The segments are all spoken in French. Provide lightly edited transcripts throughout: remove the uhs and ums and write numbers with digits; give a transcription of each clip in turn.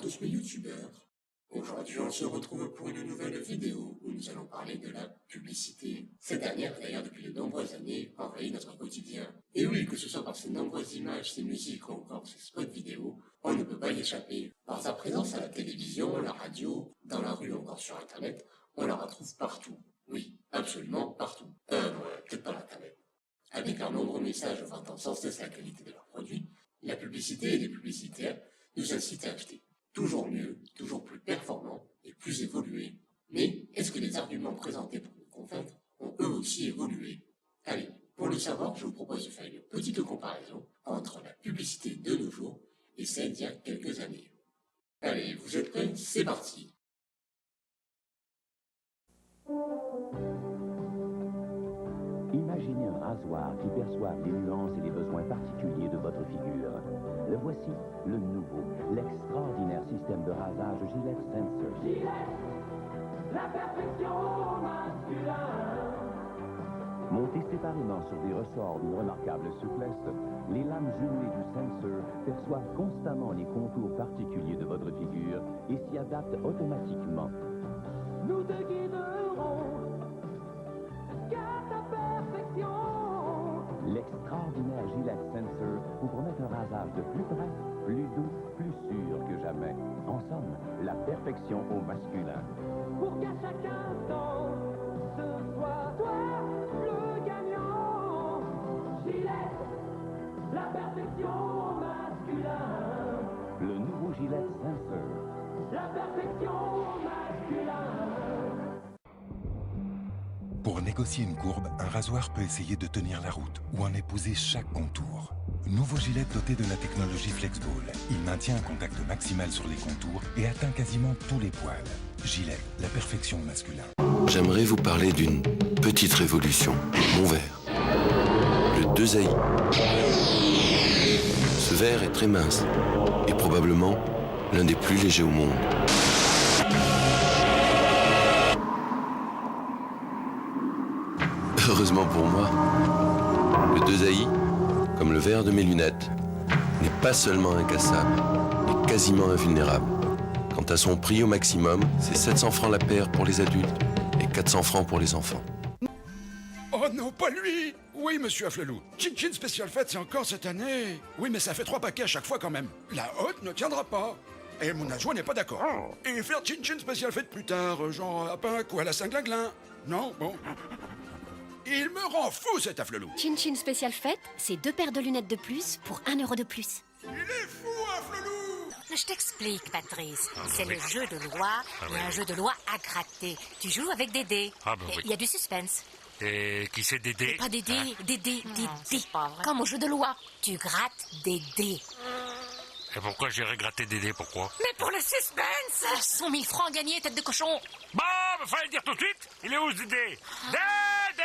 tous mes youtubeurs. Aujourd'hui on se retrouve pour une nouvelle vidéo où nous allons parler de la publicité. Cette dernière d'ailleurs depuis de nombreuses années envahit notre quotidien. Et oui, que ce soit par ses nombreuses images, ses musiques ou encore ses spots vidéo, on ne peut pas y échapper. Par sa présence à la télévision, la radio, dans la rue ou encore sur internet, on la retrouve partout. Oui, absolument partout. Peut-être pas l'internet. Avec leurs nombreux messages vantant sans cesse la qualité de leurs produits, la publicité et les publicitaires nous incitent à acheter. Toujours mieux, toujours plus performant et plus évolué. Mais est-ce que les arguments présentés pour nous convaincre ont eux aussi évolué? Allez, pour le savoir, je vous propose de faire une petite comparaison entre la publicité de nos jours et celle d'il y a quelques années. Allez, vous êtes prêts? C'est parti! Imaginez un rasoir qui perçoive les nuances et les besoins particuliers de votre figure. Le voici, le nouveau, l'extraordinaire système de rasage Gillette Sensor. Gillette, la perfection masculine. Montés séparément sur des ressorts d'une remarquable souplesse, les lames jumelées du Sensor perçoivent constamment les contours particuliers de votre figure et s'y adaptent automatiquement. Nous te guiderons jusqu'à ta perfection. L'extraordinaire Gillette Sensor vous promet un rasage de plus près, plus doux, plus sûr que jamais. En somme, la perfection au masculin. Pour qu'à chaque instant, ce soit toi le gagnant. Gillette, la perfection au masculin. Le nouveau Gillette Sensor. La perfection au masculin. Pour négocier une courbe, un rasoir peut essayer de tenir la route ou en épouser chaque contour. Nouveau Gillette doté de la technologie FlexBall. Il maintient un contact maximal sur les contours et atteint quasiment tous les poils. Gillette, la perfection au masculin. J'aimerais vous parler d'une petite révolution. Mon verre. Le 2AI. Ce verre est très mince et probablement l'un des plus légers au monde. Heureusement pour moi, le 2AI, comme le verre de mes lunettes, n'est pas seulement incassable, mais quasiment invulnérable. Quant à son prix au maximum, c'est 700 francs la paire pour les adultes et 400 francs pour les enfants. Oh non, pas lui! Oui, monsieur Afflelou. Chin Chin Special Fête, c'est encore cette année. Oui, mais ça fait 3 paquets à chaque fois quand même. La haute ne tiendra pas. Et mon adjoint n'est pas d'accord. Et faire Chin Chin Special Fête plus tard, genre à Pâques ou à la Saint-Glinglin. Non, bon. Il me rend fou, cet Afflelou. Chin Chin Spécial Fête, c'est 2 paires de lunettes de plus pour 1 euro de plus. Il est fou, Afflelou! Je t'explique, Patrice. C'est le jeu de loi, et un jeu de loi à gratter. Tu joues avec des dés. Il y a du suspense. Et qui c'est Dédé? Pas des dés, des dés. pas vrai. Comme au jeu de loi. Tu grattes des dés. Et pourquoi j'irais gratter Dédé, pourquoi? Mais pour le suspense 100 000 francs gagnés, tête de cochon. Bon, fallait le dire tout de suite. Il est où ce Dédé? Dédé!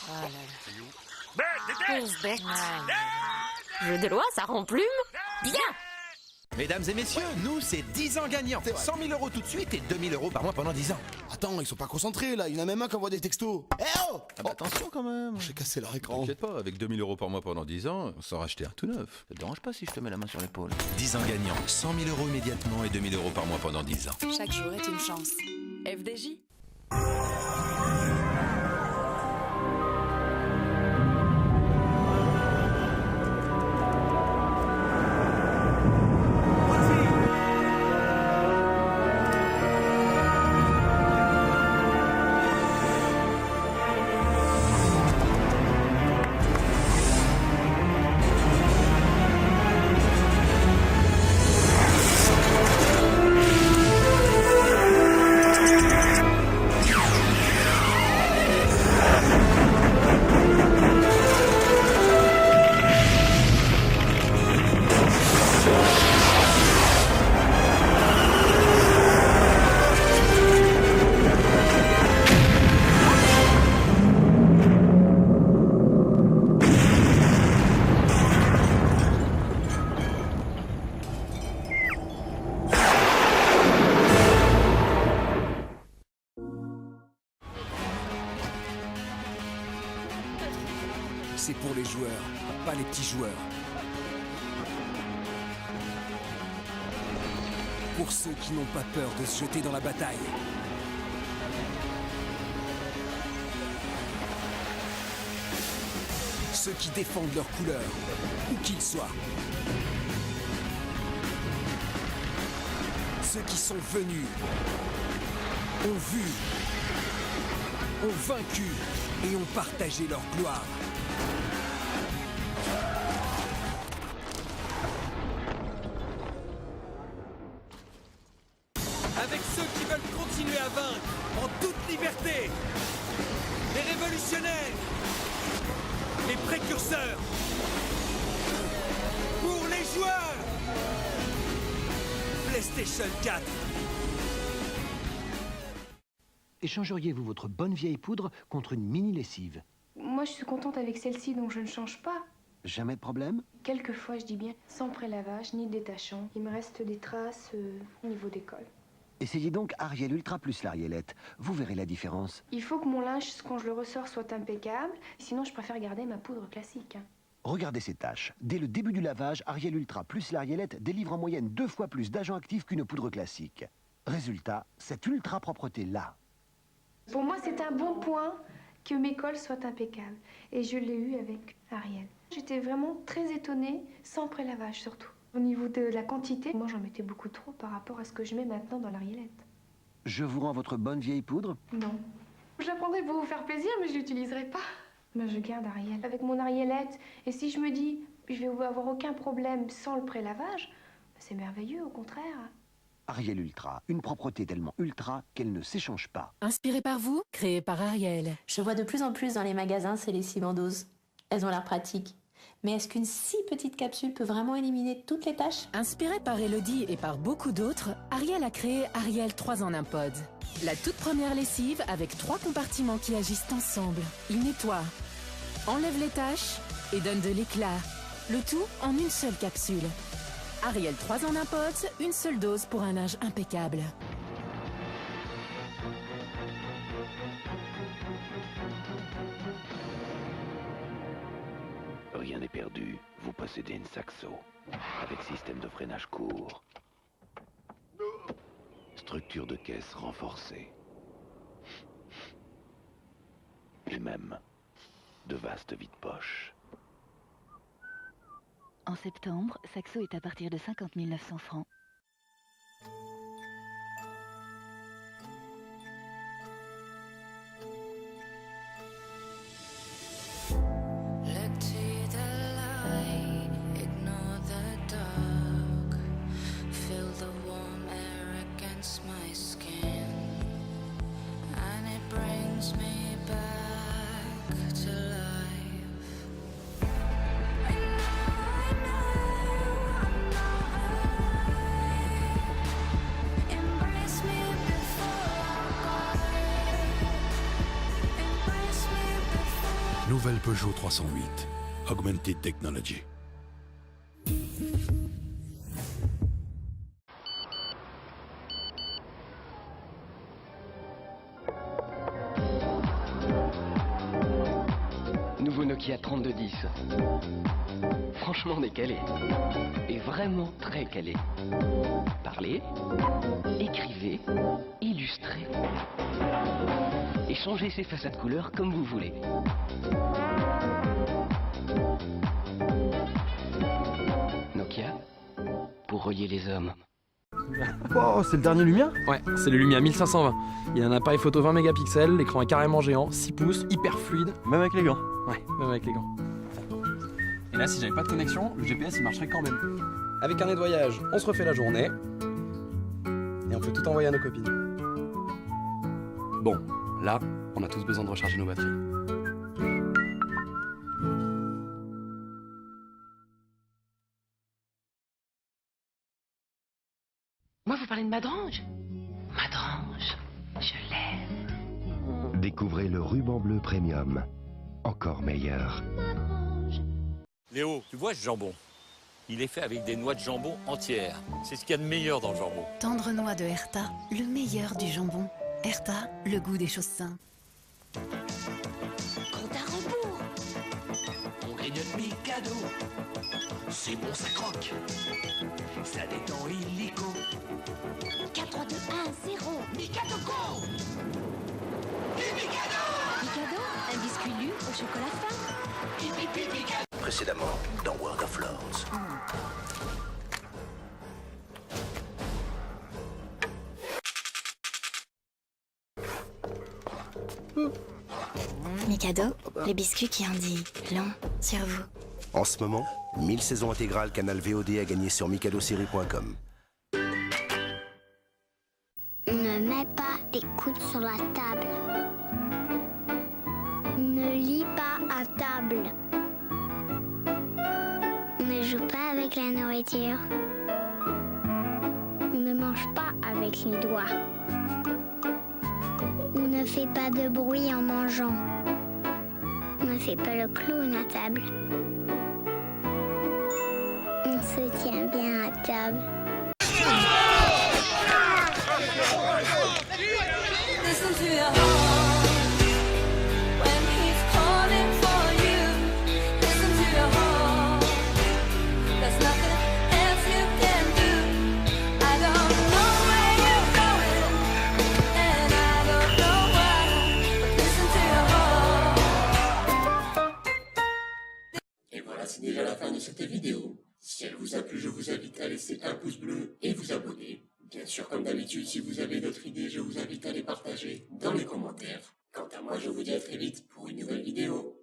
Dédé! Pauvre bête. Dédé! Jeu de loi, ça rend plume. Bien. Mesdames et messieurs, nous c'est 10 ans gagnants. 100 000 euros tout de suite et 2 000 euros par mois pendant 10 ans. Attends, ils sont pas concentrés là, il y en a même un qui envoie des textos. Eh oh, Ah bah attention quand même. J'ai cassé leur écran. T'inquiète pas, avec 2 000 euros par mois pendant 10 ans, on s'en racheter un tout neuf. Ça te dérange pas si je te mets la main sur l'épaule? 10 ans gagnants, 100 000 euros immédiatement et 2 000 euros par mois pendant 10 ans. Chaque jour est une chance. FDJ. C'est pour les joueurs, pas les petits joueurs. pour ceux qui n'ont pas peur de se jeter dans la bataille. Ceux qui défendent leur couleur, où qu'ils soient. Ceux qui sont venus, ont vu, ont vaincu et ont partagé leur gloire. Avec ceux qui veulent continuer à vaincre en toute liberté. Les révolutionnaires, les précurseurs, pour les joueurs. PlayStation 4. Échangeriez-vous votre bonne vieille poudre contre une mini lessive? Moi, je suis contente avec celle-ci, donc je ne change pas. Jamais de problème? Quelquefois, je dis bien, sans prélavage ni détachant. Il me reste des traces au niveau des cols. Essayez donc Ariel Ultra plus l'Arielette. Vous verrez la différence. Il faut que mon linge, quand je le ressors, soit impeccable. Sinon, je préfère garder ma poudre classique. Regardez ces taches. Dès le début du lavage, Ariel Ultra plus l'Arielette délivre en moyenne 2 fois plus d'agents actifs qu'une poudre classique. Résultat, cette ultra propreté-là. Pour moi, c'est un bon point que mes cols soient impeccables. Et je l'ai eu avec Ariel. J'étais vraiment très étonnée, sans prélavage surtout. Au niveau de la quantité, moi j'en mettais beaucoup trop par rapport à ce que je mets maintenant dans l'Arielette. Je vous rends votre bonne vieille poudre? Non. J'apprendrai pour vous faire plaisir, mais je l'utiliserai pas. Mais je garde Ariel avec mon Arielette. Et si je me dis, je vais avoir aucun problème sans le prélavage, c'est merveilleux, au contraire. Ariel Ultra, une propreté tellement ultra qu'elle ne s'échange pas. Inspiré par vous, créé par Ariel. Je vois de plus en plus dans les magasins ces lessives en dose. Elles ont l'air pratiques. Mais est-ce qu'une si petite capsule peut vraiment éliminer toutes les taches? Inspiré par Elodie et par beaucoup d'autres, Ariel a créé Ariel 3 en 1 pod. La toute première lessive avec 3 compartiments qui agissent ensemble. Il nettoie, enlève les taches et donne de l'éclat. Le tout en une seule capsule. Ariel 3 en 1 pod, une seule dose pour un linge impeccable. Rien n'est perdu, vous possédez une Saxo, avec système de freinage court. Structure de caisse renforcée. Et même, de vastes vides-poches. En septembre, Saxo est à partir de 50 900 francs. Nouvelle Peugeot 308. Augmented Technology. Nouveau Nokia 3210. Franchement décalé. Et vraiment très calé. Parlez, écrivez, illustrez. Et changez ses façades couleurs comme vous voulez. Nokia, pour relier les hommes. Oh, c'est le dernier Lumia? Ouais, c'est le Lumia 1520. Il a un appareil photo 20 mégapixels, l'écran est carrément géant, 6 pouces, hyper fluide. Même avec les gants? Ouais, même avec les gants. Et là, si j'avais pas de connexion, le GPS il marcherait quand même. Avec un nettoyage, on se refait la journée. Et on peut tout envoyer à nos copines. Bon, là, on a tous besoin de recharger nos batteries. Moi, vous parlez de Madrange? Madrange, je l'aime. Découvrez le ruban bleu premium. Encore meilleur. Léo, tu vois ce jambon? Il est fait avec des noix de jambon entières. C'est ce qu'il y a de meilleur dans le jambon. Tendre noix de Herta, le meilleur du jambon. Herta, le goût des choses simples. Compte à rebours. On grignote Mikado. C'est bon, ça croque. Ça détend illico. Mikado Go! Mikado, un biscuit lu au chocolat fin. Précédemment dans World of Lords. Mikado, le biscuit qui en dit long sur vous. En ce moment, 1000 saisons intégrales Canal VOD à gagner sur mikadosérie.com. Ne mets pas tes coudes sur la table. Ne lis pas à table. Ne joue pas avec la nourriture. Ne mange pas avec les doigts. Ne fais pas de bruit en mangeant. Ne fais pas le clown à table. On se tient bien à table. Listen to your heart when he's calling for you. Listen to your heart. There's nothing else you can do. I don't know where you're going, and I don't know why. But listen to your heart. Et voilà, c'est déjà la fin de cette vidéo. Si elle vous a plu, je vous invite à laisser un pouce bleu et vous abonner. Bien sûr, comme d'habitude, si vous avez d'autres idées, je vous invite à les partager dans les commentaires. Quant à moi, je vous dis à très vite pour une nouvelle vidéo.